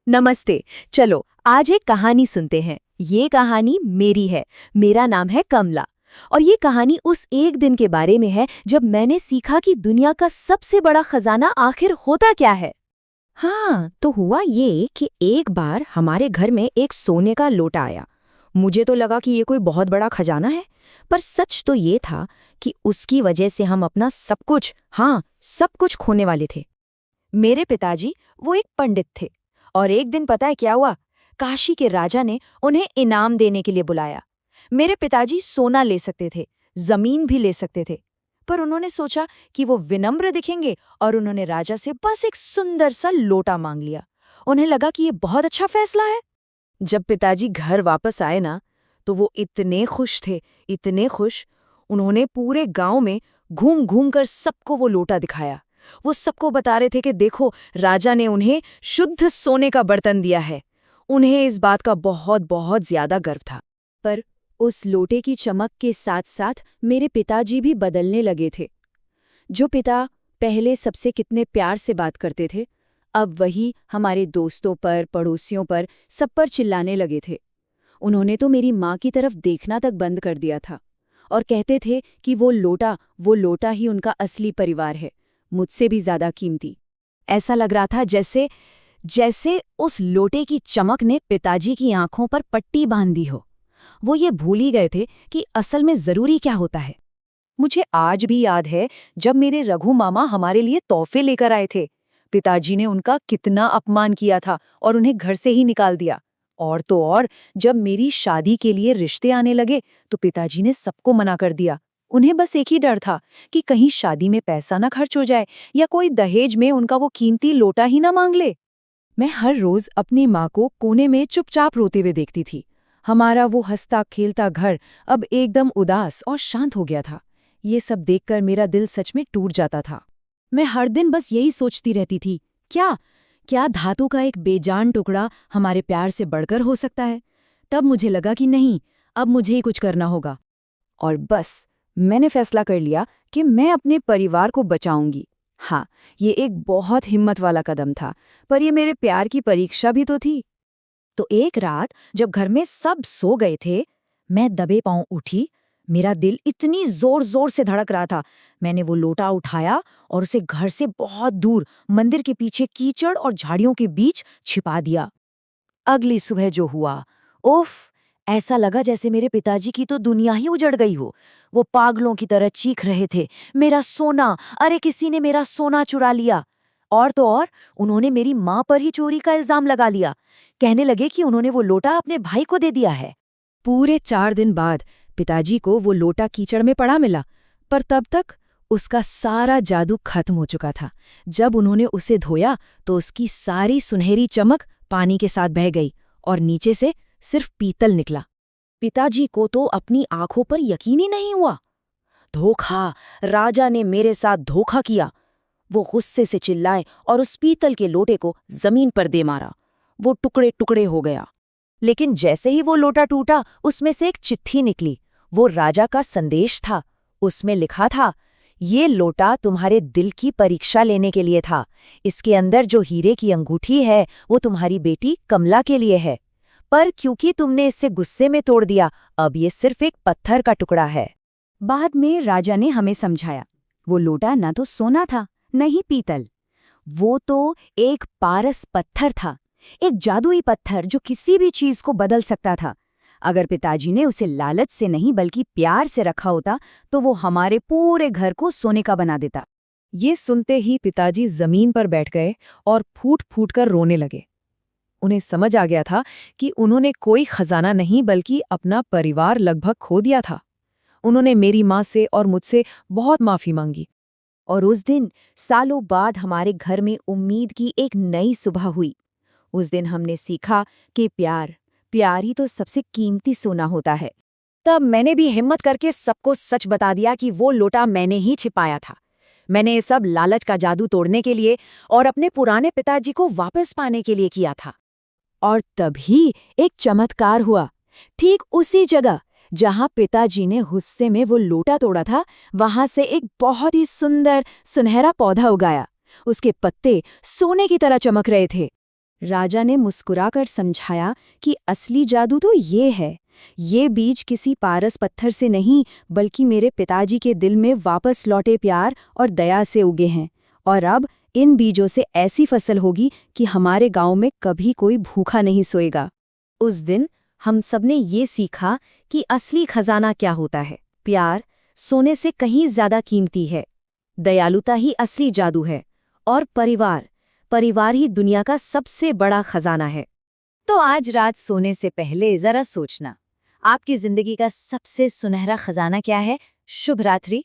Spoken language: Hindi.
नमस्ते। चलो आज एक कहानी सुनते हैं। ये कहानी मेरी है। मेरा नाम है कमला। और ये कहानी उस एक दिन के बारे में है जब मैंने सीखा कि दुनिया का सबसे बड़ा खजाना आखिर होता क्या है। हाँ, तो हुआ ये कि एक बार हमारे घर में एक सोने का लोटा आया। मुझे तो लगा कि ये कोई बहुत बड़ा खजाना है, पर सच तो ये था कि उसकी वजह से हम अपना सब कुछ, हाँ, सब कुछ खोने वाले थे। मेरे पिताजी वो एक पंडित थे और एक दिन पता है क्या हुआ। काशी के राजा ने उन्हें इनाम देने के लिए बुलाया। मेरे पिताजी सोना ले सकते थे, जमीन भी ले सकते थे, पर उन्होंने सोचा कि वो विनम्र दिखेंगे और उन्होंने राजा से बस एक सुंदर सा लोटा मांग लिया। उन्हें लगा कि ये बहुत अच्छा फैसला है। जब पिताजी घर वापस आए ना, तो वो इतने खुश थे, इतने खुश। उन्होंने पूरे गांव में घूम घूम कर सबको वो लोटा दिखाया। वो सबको बता रहे थे कि देखो, राजा ने उन्हें शुद्ध सोने का बर्तन दिया है। उन्हें इस बात का बहुत बहुत ज्यादा गर्व था। पर उस लोटे की चमक के साथ साथ मेरे पिताजी भी बदलने लगे थे। जो पिता पहले सबसे कितने प्यार से बात करते थे, अब वही हमारे दोस्तों पर, पड़ोसियों पर, सब पर चिल्लाने लगे थे। उन्होंने तो मेरी माँ की तरफ देखना तक बंद कर दिया था और कहते थे कि वो लोटा ही उनका असली परिवार है, मुझसे भी ज्यादा कीमती। ऐसा लग रहा था जैसे जैसे उस लोटे की चमक ने पिताजी की आंखों पर पट्टी बांध दी हो। वो ये भूल ही गए थे कि असल में जरूरी क्या होता है। मुझे आज भी याद है जब मेरे रघु मामा हमारे लिए तोहफे लेकर आए थे। पिताजी ने उनका कितना अपमान किया था और उन्हें घर से ही निकाल दिया। और तो और, जब मेरी शादी के लिए रिश्ते आने लगे तो पिताजी ने सबको मना कर दिया। उन्हें बस एक ही डर था कि कहीं शादी में पैसा ना खर्च हो जाए या कोई दहेज में उनका वो कीमती लोटा ही ना मांग ले। मैं हर रोज अपनी माँ को कोने में चुपचाप रोते हुए देखती थी। हमारा वो हंसता खेलता घर अब एकदम उदास और शांत हो गया था। ये सब देखकर मेरा दिल सच में टूट जाता था। मैं हर दिन बस यही सोचती रहती थी, क्या क्या धातु का एक बेजान टुकड़ा हमारे प्यार से बढ़कर हो सकता है। तब मुझे लगा कि नहीं, अब मुझे ही कुछ करना होगा। और बस मैंने फैसला कर लिया कि मैं अपने परिवार को बचाऊंगी। हाँ, ये एक बहुत हिम्मत वाला कदम था, पर ये मेरे प्यार की परीक्षा भी तो थी। तो एक रात जब घर में सब सो गए थे, मैं दबे पांव उठी। मेरा दिल इतनी जोर जोर से धड़क रहा था। मैंने वो लोटा उठाया और उसे घर से बहुत दूर मंदिर के पीछे कीचड़ और झाड़ियों के बीच छिपा दिया। अगली सुबह जो हुआ, उफ, ऐसा लगा जैसे मेरे पिताजी की तो दुनिया ही उजड़ गई हो। वो पागलों की तरह चीख रहे थे, मेरा सोना, अरे किसी ने मेरा सोना चुरा लिया। और तो और, उन्होंने मेरी माँ पर ही चोरी का इल्जाम लगा लिया। कहने लगे कि उन्होंने वो लोटा अपने भाई को दे दिया है। पूरे 4 दिन बाद पिताजी को वो लोटा कीचड़ में पड़ा मिला, पर तब तक उसका सारा जादू खत्म हो चुका था। जब उन्होंने उसे धोया तो उसकी सारी सुनहरी चमक पानी के साथ बह गई और नीचे से सिर्फ पीतल निकला। पिताजी को तो अपनी आंखों पर यकीन ही नहीं हुआ। धोखा, राजा ने मेरे साथ धोखा किया। वो गुस्से से चिल्लाए और उस पीतल के लोटे को जमीन पर दे मारा। वो टुकड़े टुकड़े हो गया। लेकिन जैसे ही वो लोटा टूटा, उसमें से एक चिट्ठी निकली। वो राजा का संदेश था। उसमें लिखा था, ये लोटा तुम्हारे दिल की परीक्षा लेने के लिए था। इसके अंदर जो हीरे की अंगूठी है वो तुम्हारी बेटी कमला के लिए है, पर क्योंकि तुमने इसे गुस्से में तोड़ दिया, अब ये सिर्फ एक पत्थर का टुकड़ा है। बाद में राजा ने हमें समझाया, वो लोटा न तो सोना था, न ही पीतल। वो तो एक पारस पत्थर था, एक जादुई पत्थर जो किसी भी चीज को बदल सकता था। अगर पिताजी ने उसे लालच से नहीं बल्कि प्यार से रखा होता तो वो हमारे पूरे घर को सोने का बना देता। ये सुनते ही पिताजी जमीन पर बैठ गए और फूट फूट कर रोने लगे। उन्हें समझ आ गया था कि उन्होंने कोई खजाना नहीं बल्कि अपना परिवार लगभग खो दिया था। उन्होंने मेरी माँ से और मुझसे बहुत माफी मांगी। और उस दिन सालों बाद हमारे घर में उम्मीद की एक नई सुबह हुई। उस दिन हमने सीखा कि प्यार प्यार ही तो सबसे कीमती सोना होता है। तब मैंने भी हिम्मत करके सबको सच बता दिया कि वो लोटा मैंने ही छिपाया था। मैंने ये सब लालच का जादू तोड़ने के लिए और अपने पुराने पिताजी को वापस पाने के लिए किया था। और तभी एक चमत्कार हुआ। ठीक उसी जगह जहां पिताजी ने गुस्से में वो लोटा तोड़ा था, वहां से एक बहुत ही सुंदर सुनहरा पौधा उगाया। उसके पत्ते सोने की तरह चमक रहे थे। राजा ने मुस्कुराकर समझाया कि असली जादू तो ये है। ये बीज किसी पारस पत्थर से नहीं, बल्कि मेरे पिताजी के दिल में वापस लौटे प्यार और दया से उगे हैं। और अब इन बीजों से ऐसी फसल होगी कि हमारे गांव में कभी कोई भूखा नहीं सोएगा। उस दिन हम सबने ये सीखा कि असली खजाना क्या होता है। प्यार सोने से कहीं ज्यादा कीमती है। दयालुता ही असली जादू है। और परिवार ही दुनिया का सबसे बड़ा खजाना है। तो आज रात सोने से पहले जरा सोचना, आपकी जिंदगी का सबसे सुनहरा खजाना क्या है? शुभ रात्रि।